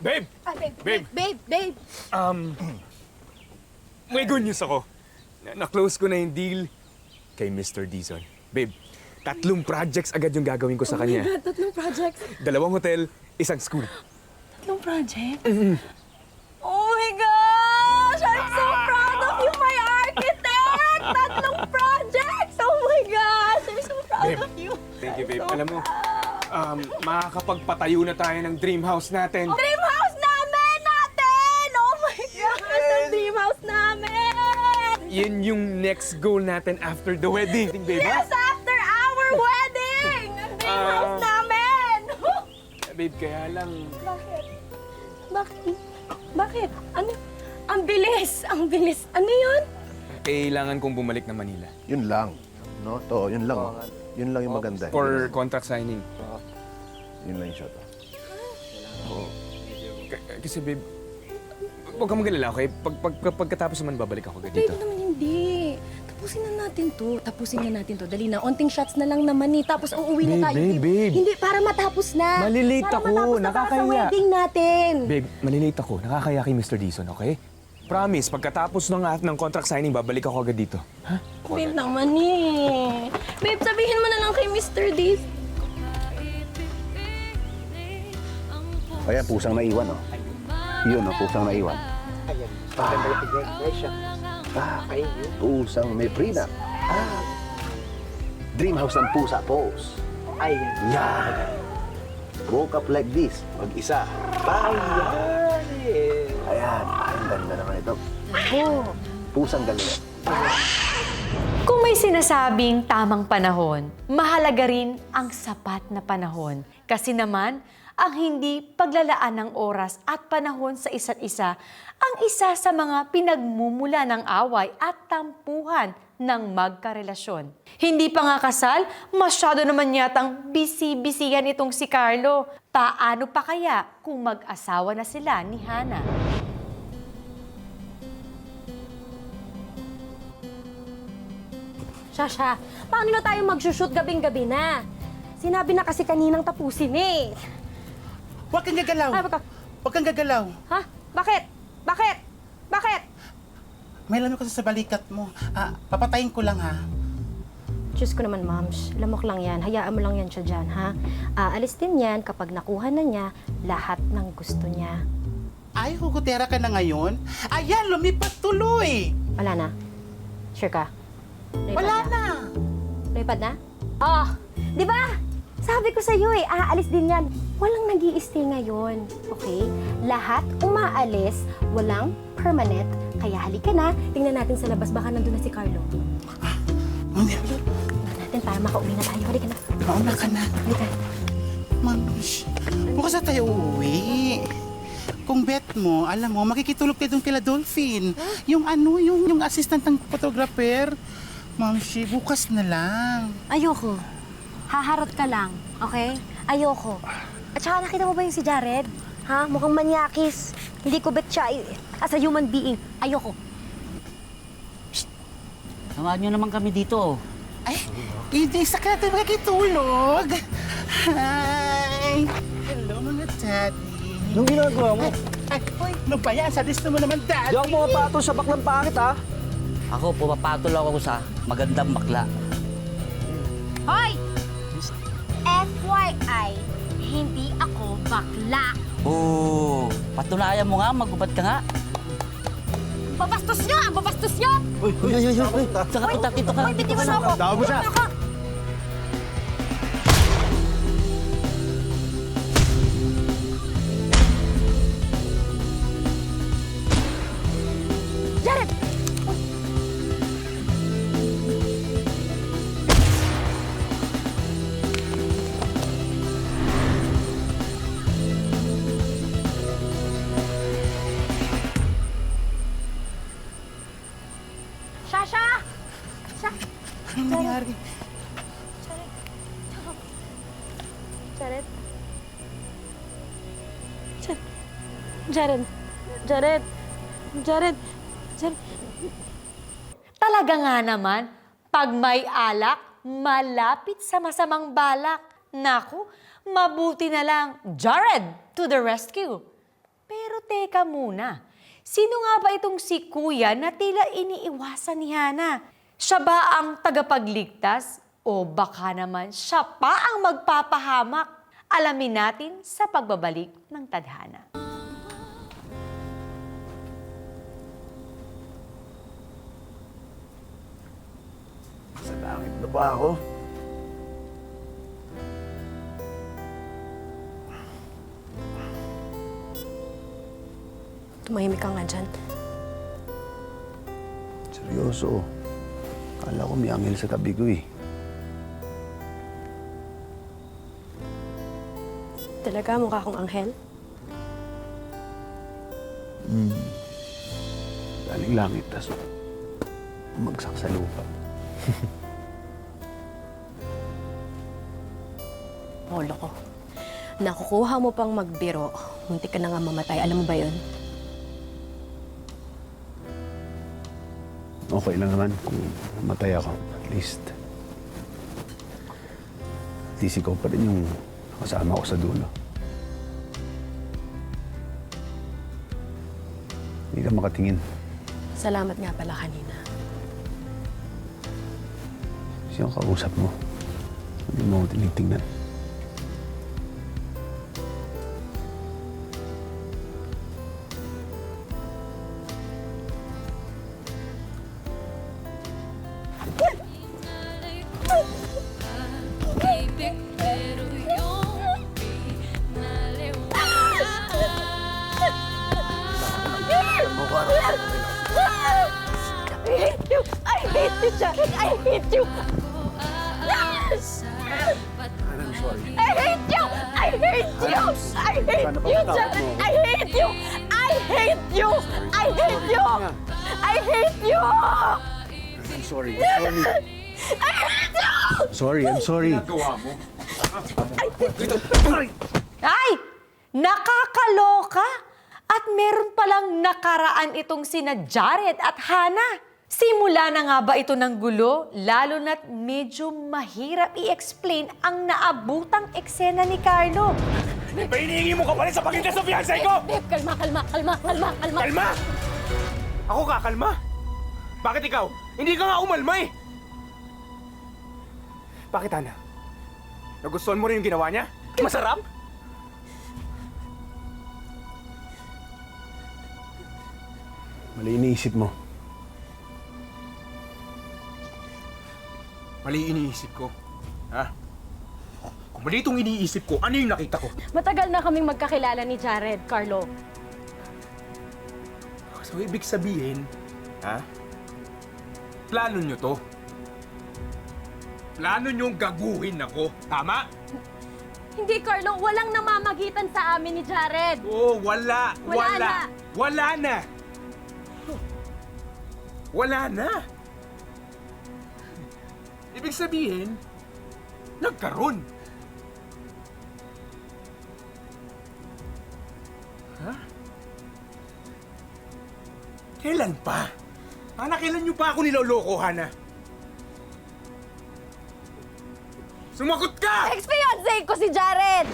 Babe! Babe! Babe! May good news ako. Na-close ko na yung deal kay Mr. Dizon. Babe, 3 projects agad yung gagawin ko sa kanya. Oh my God, 3 projects. 2 hotel, 1 school. 3 projects? Oh my gosh! I'm so proud of you, my architect! 3 projects! Oh my gosh! I'm so proud Babe, of you. Thank you, babe. So Alam mo, makakapagpatayo na tayo ng dream house natin. Dream house natin! Oh my gosh! Ang dream house namin! Yun yung next goal natin after the wedding, babe. Yes, after our wedding! Ang dream house namin! Babe, kaya lang... Bakit? Bakit? Bakit? Ano? Ang bilis! Ang bilis! Ano yun? Kailangan kong bumalik na Manila. Yun lang. No? To, yun lang. Yun lang yung maganda. For contract signing. Yun lang yung shot. Kasi babe, huwag kang mag-alala, okay? Pagkatapos naman babalik ako agad dito. Babe naman hindi. Tapusin na natin to. Dali na. Onting shots na lang naman eh. Tapos uuwi na tayo. Babe. Hindi, para matapos na. Malilate Para ako. matapos na para sa Nakakaya. wedding natin. Babe, malilate ako. Nakakaya kay Mr. Dizon, okay? Promise, pagkatapos ng contract signing, babalik ako agad dito. Ha? Babe naman eh. Babe, sabihin mo na lang kay Mr. Dave. Ayan, pusang naiwan, oh. Yun, oh, pusang naiwan. Pusang may prenup. Dream house ng pusa, pose. Yan. Woke up like this, mag-isa. Ayan, ang ganda naman ito. Pusang galing. Kung may sinasabing tamang panahon, mahalaga rin ang sapat na panahon. Kasi naman, ang hindi paglalaan ng oras at panahon sa isa't isa ang isa sa mga pinagmumula ng away at tampuhan ng magkarelasyon. Hindi pa nga kasal, masyado naman yatang busy-busyhan itong si Carlo. Paano pa kaya kung mag-asawa na sila ni Hana? Shasha, paano na tayo mag-shoot gabing-gabi na? Sinabi na kasi kaninang tapusin eh. Huwag kang gagalaw. Ay, baka... Huwag kang gagalaw. Ha? Bakit? Bakit? Bakit? May lamig kasi sa balikat mo. Papatayin ko lang, ha? Diyos ko naman, Moms. Lamok lang yan. Hayaan mo lang yan siya dyan, ha? Aalis din yan kapag nakuha na niya lahat ng gusto niya. Ay, hugutera ka na ngayon? Ayan, lumipat tuloy. Wala na? Sure ka? Lipad Wala na. Lipad na? Oh, di ba? Sabi ko sa'yo eh, aalis din yan. Walang nag-i-stay ngayon, okay? Lahat umaalis, walang permanent. Kaya halika na, tingnan natin sa labas, baka nandun na si Carlo. Tingnan natin para makauwi na tayo. Halika na. Mauna ka na. Halika. Mamish, bukas na tayo uuwi. Kung bet mo, alam mo, makikitulog tayo doon kila Dolphin. Yung yung assistant ng photographer. Mamish, bukas na lang. Ayoko. Haharot ka lang, okay? Ayoko. At saka nakita mo ba yung si Jared? Ha? Mukhang manyakis. Hindi ko bet siya as a human being. Ayoko. Samahan nyo naman kami dito. Ay, hindi sa ka natin makikitulog. Hi! Hello, mga daddy. Anong ginagawa mo? Ay, ano ba yan? Sadis mo naman, daddy. Di ako pumapatol sa baklang pangit, ha? Ako, pumapatol ako sa magandang bakla. Hoy! FYI, hindi ako bakla. Oo, patunayan mo nga, magubad ka nga. Babastos nyo! Ang babastos nyo! Uy, saka kita ka. Hoy, bitiwan mo ako! Tawag mo siya. Bitiwan mo ako! Jared! Shasha! Anong nangyari? Jared? Jared? Jared? Jared? Jared? Talaga nga naman, pag may alak, malapit sa masamang balak. Naku, mabuti na lang, Jared to the rescue. Pero teka muna, sino nga ba itong si Kuya na tila iniiwasan ni Hana? Siya ba ang tagapagligtas o baka naman siya pa ang magpapahamak? Alamin natin sa pagbabalik ng tadhana. Sa langit na ba ako? Tumahimik ka nga dyan. Seryoso. Kala ko may anghel sa tabi ko eh. Talaga, mukha akong anghel? Galing langit, tas bumagsak sa lupa. Olo ko. Nakukuha mo pang magbiro. Munti ka na nga mamatay. Alam mo ba yun? Okay lang naman kung matay ako. At least ikaw pa rin yung kasama ko sa dulo. Hindi ka makatingin. Salamat nga pala kanina. Sino ang kausap mo? Hindi mo ako tinitingnan. I hate you! I hate you, Jared! I hate you! I'm sorry. I hate you! I hate you! I hate you, Jared! I hate you! I hate you! I hate you! I hate you! I'm sorry. I'm sorry. I hate you! Sorry, I'm sorry. Ay! Nakakaloka! At meron palang nakaraan itong sina Jared at Hana. Simula na nga ba ito ng gulo? Lalo na't medyo mahirap i-explain ang naabutang eksena ni Carlo. Ba hinihingi mo ka pa rin sa pagitan sa fiancé ko? Babe, kalma, kalma, kalma, kalma, kalma. Kalma! Ako kakalma? Bakit ikaw? Hindi ka nga umalma eh! Bakit, Hana? Nagustuhan mo rin yung ginawa niya? Masarap? Mali iniisip mo. Mali iniisip ko. Ha? Kung mali itong iniisip ko, ano yung nakita ko? Matagal na kaming magkakilala ni Jared, Carlo. So, ibig sabihin, ha? Plano nyo to. Plano nyong gaguhin ako. Tama? Hindi, Carlo. Walang namamagitan sa amin ni Jared. Oh, wala. Wala na. Wala na. Wala na. Ibig sabihin, nagkaroon. Ha? Kailan pa? Hana, kailan nyo pa ako niloloko, Hana? Sumagot ka! Ex-fiancé ko si Jared!